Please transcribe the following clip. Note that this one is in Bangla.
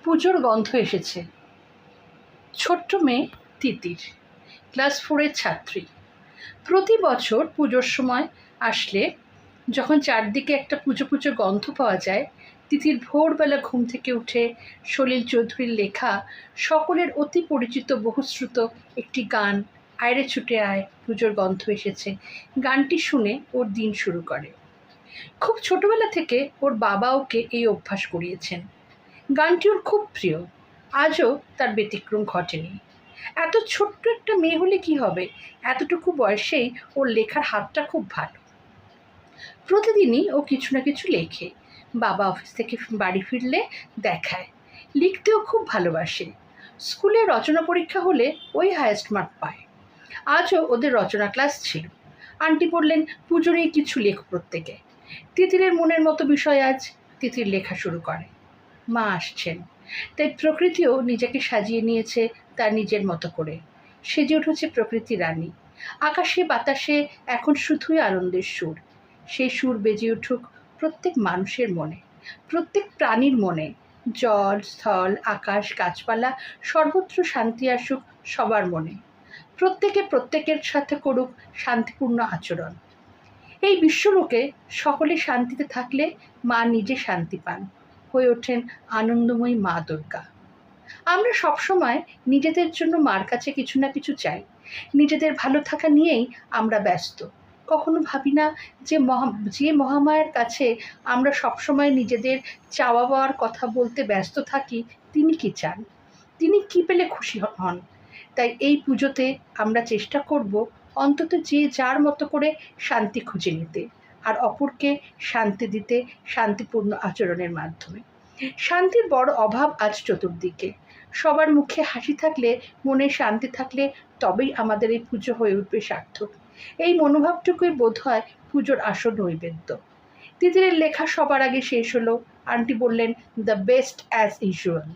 পুজোর গন্ধ এসেছে। ছোট্ট মেয়ে তিতির, ক্লাস 4-এর ছাত্রী। প্রতি বছর পুজোর সময় আসলে যখন চারদিকে একটা পুজো পুজো গন্ধ পাওয়া যায়, তিথির ভোরবেলা ঘুম থেকে উঠে সলিল চৌধুরীর লেখা সকলের অতি পরিচিত বহুশ্রুত একটি গান আয়রে ছুটে আয় পুজোর গন্ধ এসেছে, গানটি শুনে ওর দিন শুরু করে। খুব ছোটবেলা থেকে ওর বাবা ওকে এই অভ্যাস করিয়েছেন। গানটি ওর খুব প্রিয়, আজও তার ব্যতিক্রম ঘটেনি। এত ছোট্ট একটা মেয়ে হলে কি হবে, এতটুকু বয়সেই ওর লেখার হাতটা খুব ভালো। প্রতিদিনই ও কিছু না কিছু লেখে, বাবা অফিস থেকে বাড়ি ফিরলে দেখায়। লিখতেও খুব ভালোবাসে। স্কুলে রচনা পরীক্ষা হলে ওই হায়েস্ট মার্ক পায়। আজও ওদের রচনা ক্লাস ছিল। আন্টি বললেন, পুজো নিয়ে কিছু লেখ প্রত্যেকে। তিতিরের মনের মতো বিষয় আজ তিতির লেখা শুরু করে। মা আসছেন, তাই প্রকৃতিও নিজেকে সাজিয়ে নিয়েছে তার নিজের মতো করে। সেজে উঠেছে প্রকৃতি রানী। আকাশে বাতাসে এখন শুধুই আনন্দের সুর। সেই সুর বেজে উঠুক প্রত্যেক মানুষের মনে, প্রত্যেক প্রাণীর মনে। জল, স্থল, আকাশ, গাছপালা সর্বত্র শান্তি আসুক সবার মনে। প্রত্যেকে প্রত্যেকের সাথে করুক শান্তিপূর্ণ আচরণ। এই বিশ্বলোকে সকলে শান্তিতে থাকলে মা নিজে শান্তি পান, হয়ে ওঠেন আনন্দময়ী মা দুর্গা। আমরা সবসময় নিজেদের জন্য মার কাছে কিছু না কিছু চাই। নিজেদের ভালো থাকা নিয়েই আমরা ব্যস্ত। কখনো ভাবি না যে মহামায়ার কাছে আমরা সবসময় নিজেদের চাওয়া পাওয়ার কথা বলতে ব্যস্ত থাকি, তিনি কি চান, তিনি কি পেলে খুশি হন। তাই এই পুজোতে আমরা চেষ্টা করব অন্তত যে যার মতো করে শান্তি খুঁজে নিতে, আর অপরকে শান্তি দিতে শান্তিপূর্ণ আচরণের মাধ্যমে। শান্তির বড় অভাব আজ চতুর্দিকে। সবার মুখে হাসি থাকলে, মনে শান্তি থাকলে তবেই আমাদের এই পুজো হয়ে উঠবে সার্থক। এই মনোভাবটুকুই বোধ হয় পুজোর আসল নৈবেদ্য। তিতিরের লেখা সবার আগে শেষ হলো। আন্টি বললেন, দ্য বেস্ট অ্যাজ ইউজুয়াল।